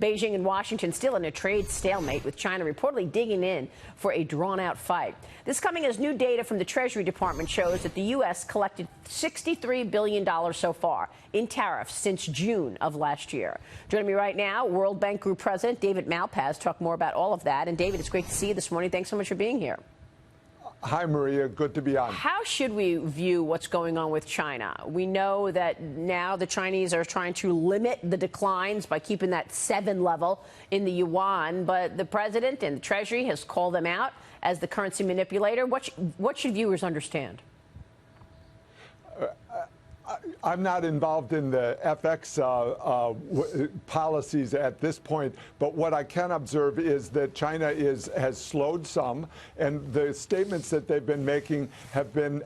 Beijing and Washington still in a trade stalemate, with China reportedly digging in for a drawn-out fight. This coming as new data from the Treasury Department shows that the U.S. collected $63 billion so far in tariffs since June of last year. Joining me right now, World Bank Group President David Malpass, talk more about all of that. And David, it's great to see you this morning. Thanks so much for being here. Hi, Maria. Good to be on. How should we view what's going on with China? We know that now the Chinese are trying to limit the declines by keeping that 7 level in the yuan, but the president and the Treasury has called them out as the currency manipulator. What should viewers understand? I'm not involved in the FX policies at this point, but what I can observe is that China has slowed some, and the statements that they've been making have been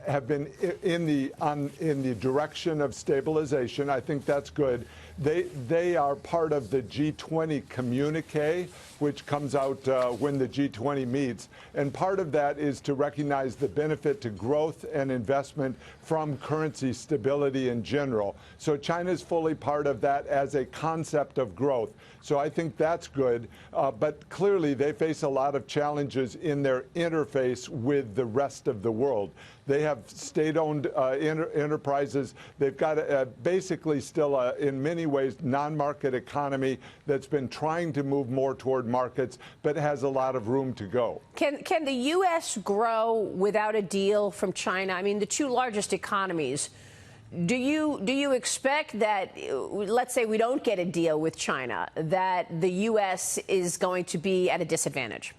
in the direction of stabilization. I think that's good. They are part of the G20 communique, which comes out when the G20 meets, and part of that is to recognize the benefit to growth and investment from currency stability in general. So China is fully part of that as a concept of growth. So I think that's good. But clearly, they face a lot of challenges in their interface with the rest of the world. They have state-owned enterprises. They've got basically still, in many ways, non-market economy that's been trying to move more toward markets, but has a lot of room to go. Can the U.S. grow without a deal from China? I mean, the two largest economies. Do you expect that, let's say we don't get a deal with China, that the U.S. is going to be at a disadvantage?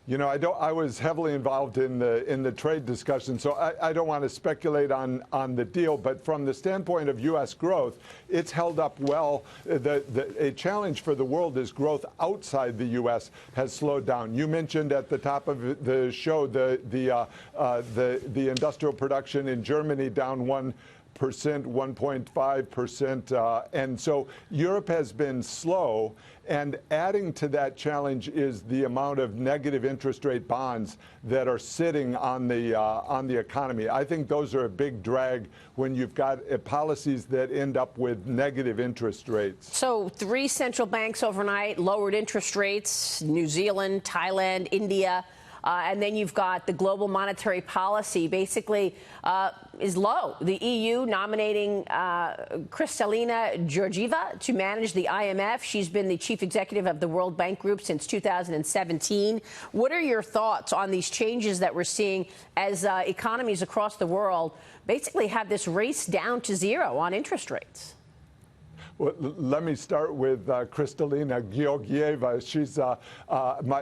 You know, I was heavily involved in the trade discussion, so I don't want to speculate on the deal. But from the standpoint of U.S. growth, it's held up well. A challenge for the world is growth outside the U.S. has slowed down. You mentioned at the top of the show the industrial production in Germany down 1.5%, and so Europe has been slow. And adding to that challenge is the amount of negative interest rate bonds that are sitting on the economy. I think those are a big drag when you've got policies that end up with negative interest rates. So 3 central banks overnight lowered interest rates: New Zealand, Thailand, India. And then you've got the global monetary policy basically is low. The EU nominating Kristalina Georgieva to manage the IMF. She's been the chief executive of the World Bank Group since 2017. What are your thoughts on these changes that we're seeing as economies across the world basically have this race down to zero on interest rates? Well, let me start with Kristalina Georgieva. She's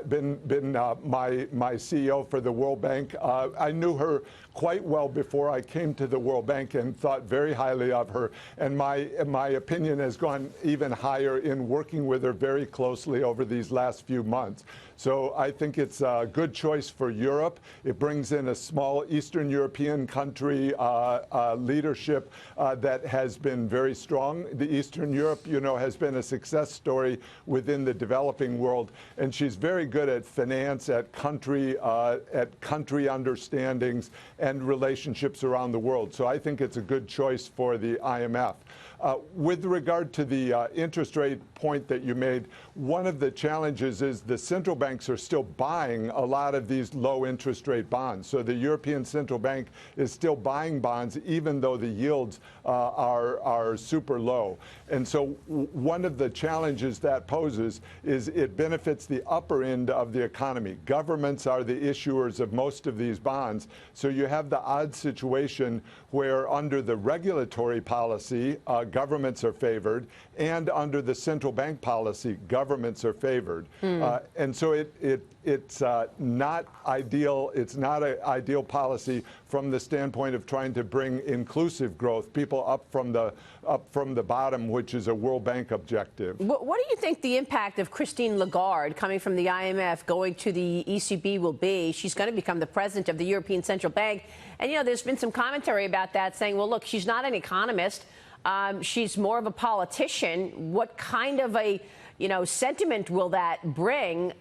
been my CEO for the World Bank. I knew her quite well before I came to the World Bank and thought very highly of her. And my opinion has gone even higher in working with her very closely over these last few months. So I think it's a good choice for Europe. It brings in a small Eastern European country leadership that has been very strong. The Eastern Europe, you know, has been a success story within the developing world, and she's very good at finance, at country understandings and relationships around the world. So I think it's a good choice for the IMF. With regard to the interest rate point that you made, one of the challenges is the central banks are still buying a lot of these low interest rate bonds. So the European Central Bank is still buying bonds even though the yields are super low. And so one of the challenges that poses is it benefits the upper end of the economy. Governments are the issuers of most of these bonds. So you have the odd situation where under the regulatory policy, governments are favored, and under the central bank policy, governments are favored. And so it's not ideal. It's not an ideal policy from the standpoint of trying to bring inclusive growth, people up from the bottom, which is a World Bank objective. What do you think the impact of Christine Lagarde coming from the IMF going to the ECB will be? She's going to become the president of the European Central Bank. And, you know, there's been some commentary about that saying, well, look, she's not an economist. She's more of a politician. What kind of a, sentiment will that bring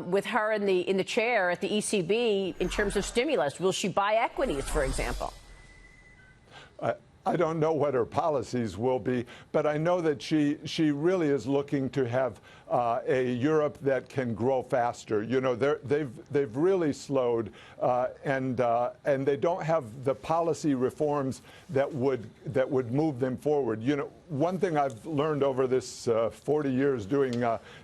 with her in the chair at the ECB in terms of stimulus? Will she buy equities, for example? I don't know what her policies will be, but I know that she really is looking to have a Europe that can grow faster. You know, they've really slowed, and they don't have the policy reforms that would move them forward. You know, one thing I've learned over this 40 years doing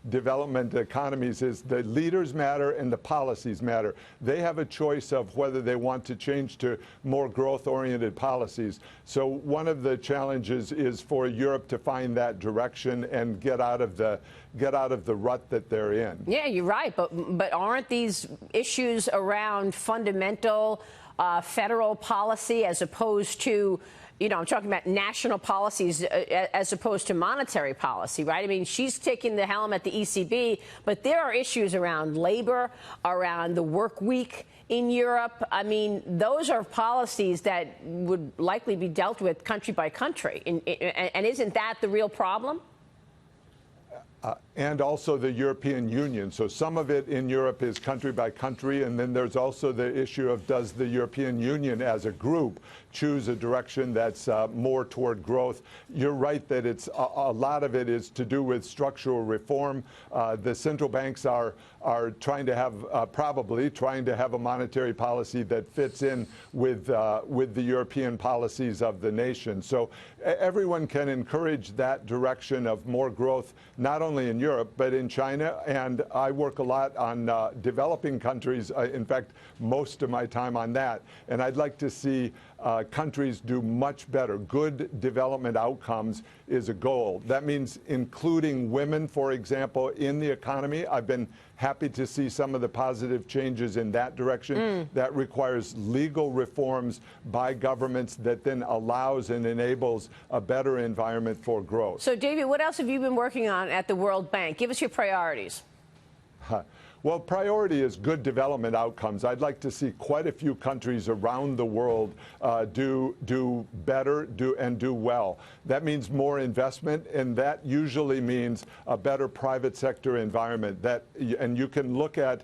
development economies is the leaders matter and the policies matter. They have a choice of whether they want to change to more growth-oriented policies. So one of the challenges is for Europe to find that direction and get out of the rut that they're in. Yeah, you're right. But aren't these issues around fundamental federal policy as opposed to, you know, I'm talking about national policies as opposed to monetary policy, right? I mean, she's taking the helm at the ECB, but there are issues around labor, around the work week in Europe. I mean, those are policies that would likely be dealt with country by country. And isn't that the real problem? And also the European Union. So some of it in Europe is country by country, and then there's also the issue of, does the European Union as a group choose a direction that's more toward growth? You're right that it's a lot of it is to do with structural reform. The central banks are trying to have probably trying to have a monetary policy that fits in with the European policies of the nation. So everyone can encourage that direction of more growth, not only in Europe, but in China. And I work a lot on developing countries. In fact, most of my time on that. And I'd like to see countries do much better. Good development outcomes is a goal. That means including women, for example, in the economy. I've been happy to see some of the positive changes in that direction. That requires legal reforms by governments that then allows and enables a better environment for growth. So, David, what else have you been working on at the World Bank? Give us your priorities. Well, priority is good development outcomes. I'd like to see quite a few countries around the world do better, do well. That means more investment, and that usually means a better private sector environment. And you can look at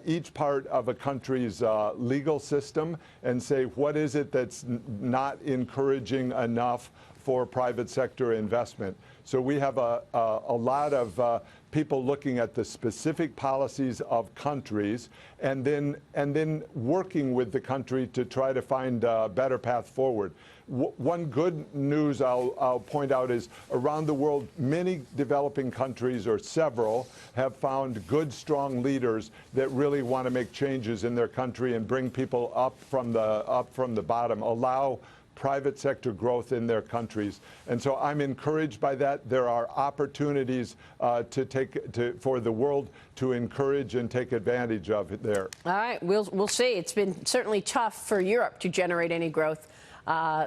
each part of a country's legal system and say, what is it that's not encouraging enough for private sector investment? So we have a lot of people looking at the specific policies of countries and then working with the country to try to find a better path forward. One good news I'll point out is around the world, many developing countries, or several, have found good, strong leaders that really want to make changes in their country and bring people up from the bottom, allow private sector growth in their countries. And so I'm encouraged by that. There are opportunities for the world to encourage and take advantage of it there. All right, we'll see. It's been certainly tough for Europe to generate any growth.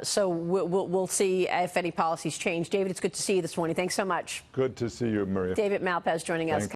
So we'll see if any policies change. David, it's good to see you this morning. Thanks so much. Good to see you, Maria. David Malpass joining us.